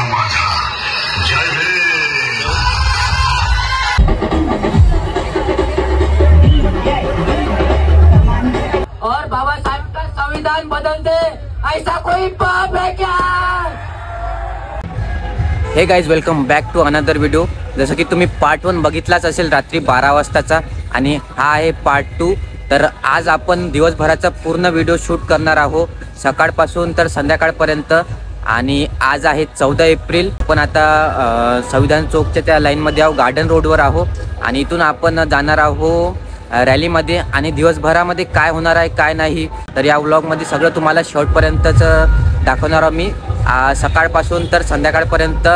सगळ्यांना माझा जय भीम। और बाबा साहेब का संविधान बदल दे, ऐसा कोई पाप है क्या? Hey guys, welcome back to another video. जसं की तुम्ही पार्ट 1 बघितलाच असेल रात्री 12 वाजताचा, आणि हा आहे पार्ट 2। तर आज आपण दिवसभराचा पूर्ण व्हिडिओ शूट करणार आहोत, सकाळपासून तर संध्याकाळपर्यंत। आणि आज आहे 14 एप्रिल। पण आता संविधान चौकच्या त्या लाईनमध्ये आहोत, गार्डन रोडवर आहोत, आणि इथून आपण जाणार आहोत रॅलीमध्ये। आणि दिवसभरामध्ये काय होणार आहे काय नाही, तर या व्लॉगमध्ये सगळं तुम्हाला शेवटपर्यंतच दाखवणार आहोत मी। सकाळपासून तर संध्याकाळपर्यंत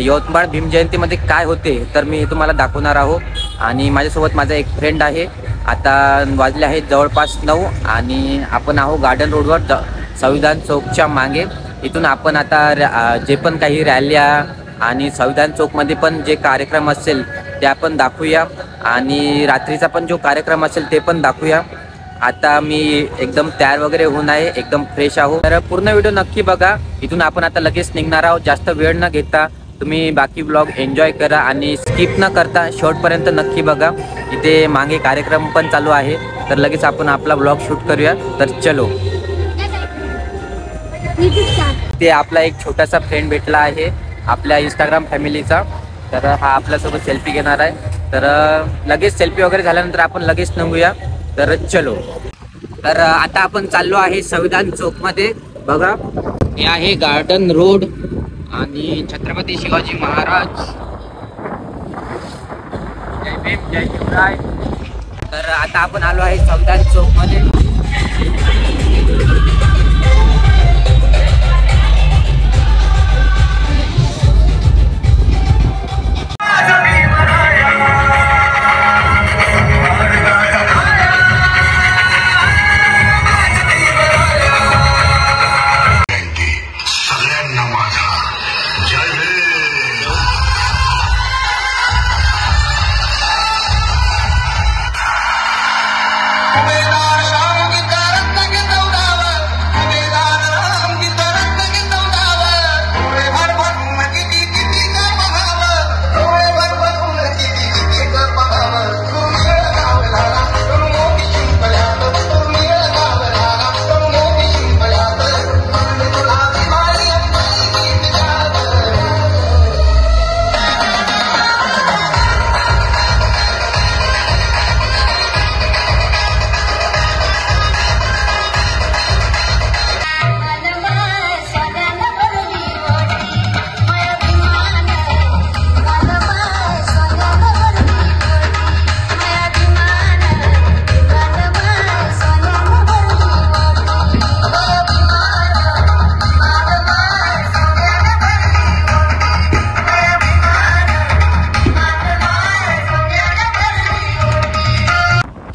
यवतमाळ भीमजयंतीमध्ये काय होते तर मी तुम्हाला दाखवणार आहोत। आणि माझ्यासोबत माझा एक फ्रेंड आहे। आता वाजले आहेत जवळपास 9, आणि आपण आहोत गार्डन रोडवर संविधान चौकच्या मागे। इथून आपण आता जे पण काही रॅल्या आणि संविधान चौकमध्ये पण जे कार्यक्रम असेल ते आपण दाखवूया, आणि रात्रीचा पण जो कार्यक्रम असेल ते पण दाखवूया। आता मी एकदम तयार वगैरे होऊन आहे, एकदम फ्रेश आहो। तर पूर्ण व्हिडिओ नक्की बघा। इथून आपण आता लगेच निघणार आहोत। जास्त वेळ न घेता तुम्ही बाकी ब्लॉग एन्जॉय करा, आणि स्किप न करता शेवटपर्यंत नक्की बघा। इथे मागे कार्यक्रम पण चालू आहे, तर लगेच आपण आपला ब्लॉग शूट करूया। तर चलो। ते आपला एक छोटासा फ्रेंड भेटला आहे आपल्या इंस्टाग्राम फॅमिलीचा, तर हा आपल्यासोबत सेल्फी घेणार आहे। तर लगेच सेल्फी वगैरे झाल्यानंतर आपण लगेच निघूया। तर चलो। तर आता आपण चाललो आहे संविधान चौकमध्ये। बघा, हे आहे गार्डन रोड आणि छत्रपती शिवाजी महाराज। जय भीम, जय शिवराय। तर आता आपण आलो आहे संविधान चौकमध्ये। सगळ्यांना माझा जय भीम। उमेदवार शाम की तरफ के दौड़ावर, उमेदवार राम की तरफ के दौड़ावर, डोळे भरभरून किती का बघावर, डोळे भरभरून किती का बघावर। तुम्ही गावला तुम मोठी शिंपल्यात, तुम्ही गावला तुम मोठी शिंपल्यात, तुला दिवाळी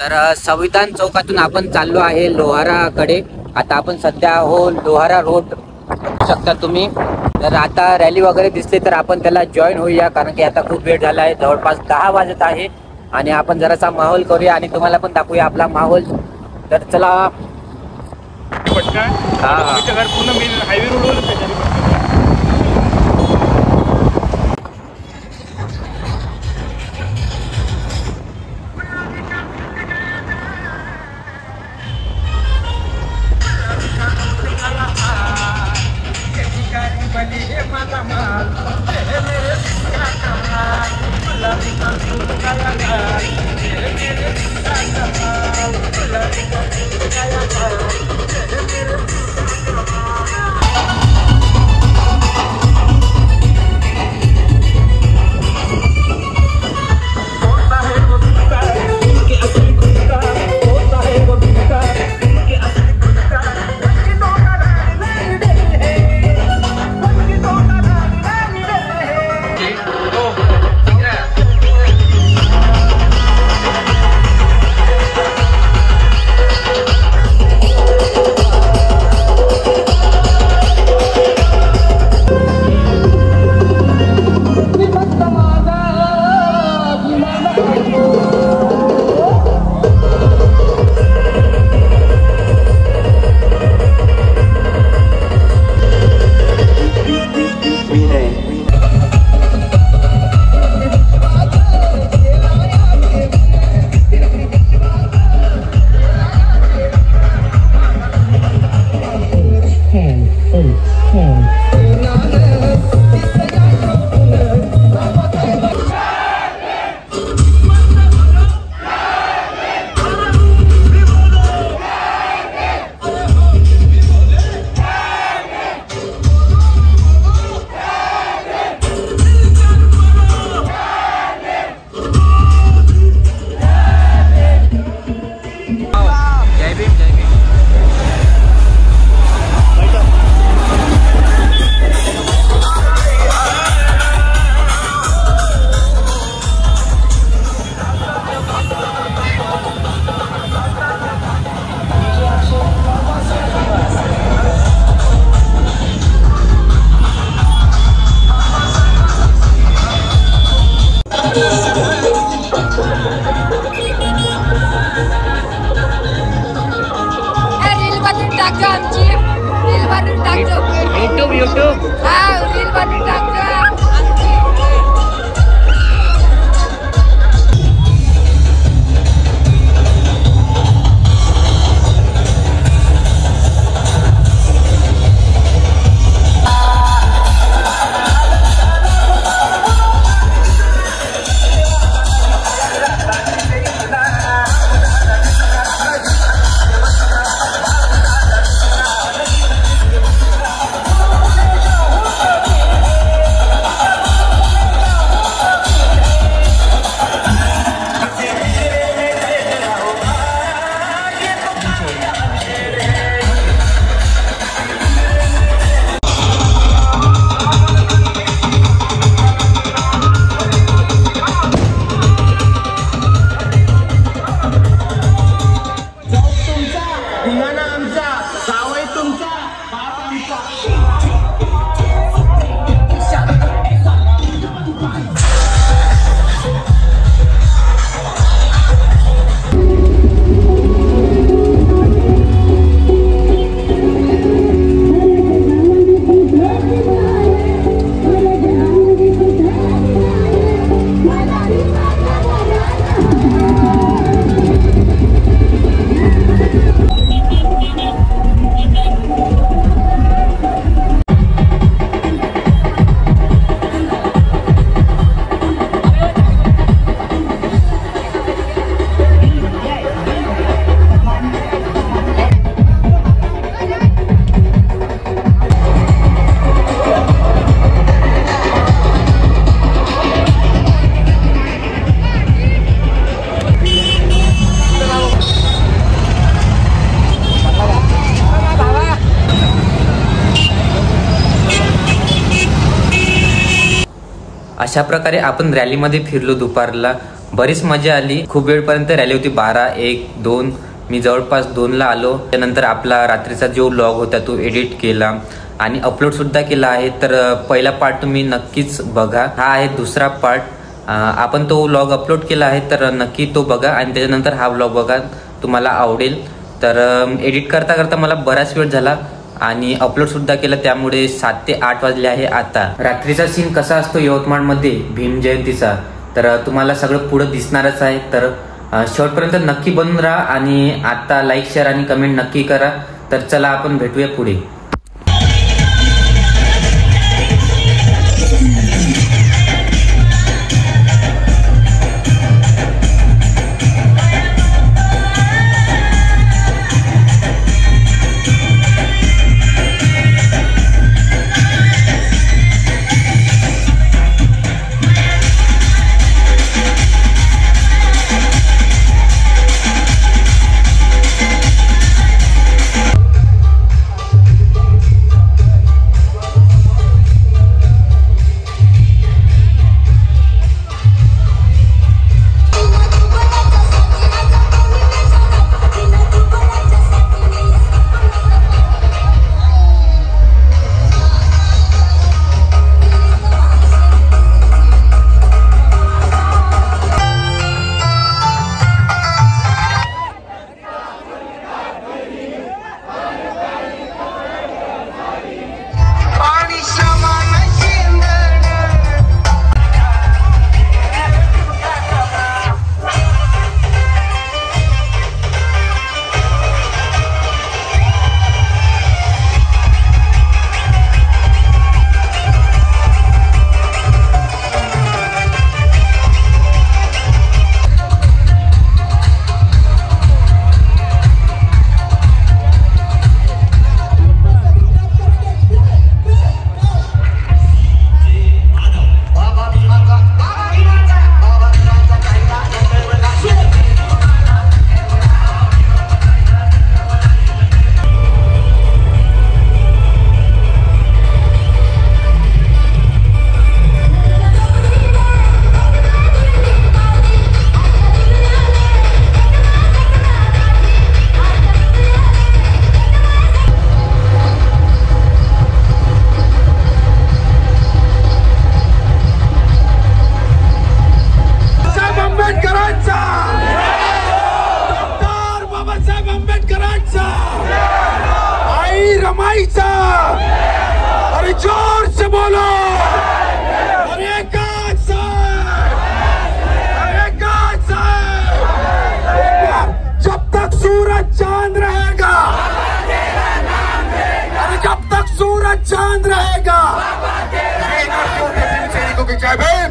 तर संविधान चौकातून आपण चाललो आहे लोहाराकडे। आता आपण सध्या हो लोहारा रोड बघू शकता तुम्ही। तर आता रॅली वगैरे दिसते तर आपण त्याला जॉईन होऊया, कारण की आता खूप वेळ झाला आहे, जवळपास 10 वाजत आहे। आणि आपण जरासा माहोल करूया आणि तुम्हाला पण दाखवूया आपला माहोल। तर चला। घर पूर्ण मेन हायवे रोडवर टाकतो आमची रील बनवून टाकतो युट्यूब हा रील बनवून टाकतो अशा प्रकारे आपण रॅलीमध्ये फिरलो. दुपारला बरीच मजा आली. खूप वेळपर्यंत रॅली होती. 12, 1, 2 मी जवळपास 2ला आलो. त्यानंतर आपला रात्रीचा जो व्लॉग होता तो एडिट केला आणि अपलोड सुद्धा केला आहे. तर पहिला पार्ट तुम्ही नक्कीच बघा. हा आहे दुसरा पार्ट. आपण तो व्लॉग अपलोड केला आहे तर नक्की तो बघा आणि त्याच्यानंतर हा व्लॉग बघा, तुम्हाला आवडेल. तर एडिट करता करता मला बराच वेळ झाला आणि अपलोड सुद्धा केलं, त्यामुळे 7 ते 8 वाजले आहे आता. रात्रीचा सीन कसा असतो यवतमाळमध्ये भीम जयंतीचा तर तुम्हाला सगळं पुढे दिसणारच आहे. तर शेवटपर्यंत नक्की बनून राहा आणि आता लाईक, शेअर आणि कमेंट नक्की करा. तर चला आपण भेटूया पुढे. बोलो और एकच जब तक सूरज चांद रहेगा, और जब तक सूरज चांद रहेगा, जय भीम।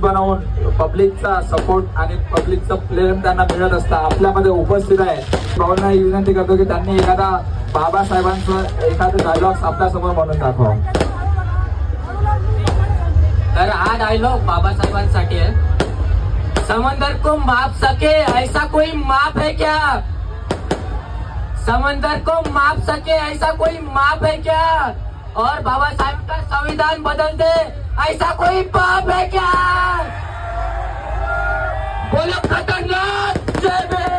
बनवून पब्लिकचा सपोर्ट आणि पब्लिकचं प्रेम त्यांना मिळत असतं. आपल्यामध्ये उपस्थित आहे. भाऊंना ही विनंती करतो की त्यांनी एखादा बाबासाहेबांचं एखादं डायलॉग आपल्या समोर म्हणून दाखवा. तर हा डायलॉग बाबासाहेबांसाठी आहे. समंदर को माप सके ऐसा कोई माप है क्या? समंदर को माप सके ऐसा कोई माप है क्या? और बाबा साहब का संविधान बदल दे ऐसा कोई पाप है क्या? बोलो खतरनाक जय भीम।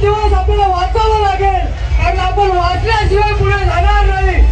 दिवस आपल्याला वाचावं लागेल, कारण आपण वाचल्याशिवाय पुढे जाणार नाही.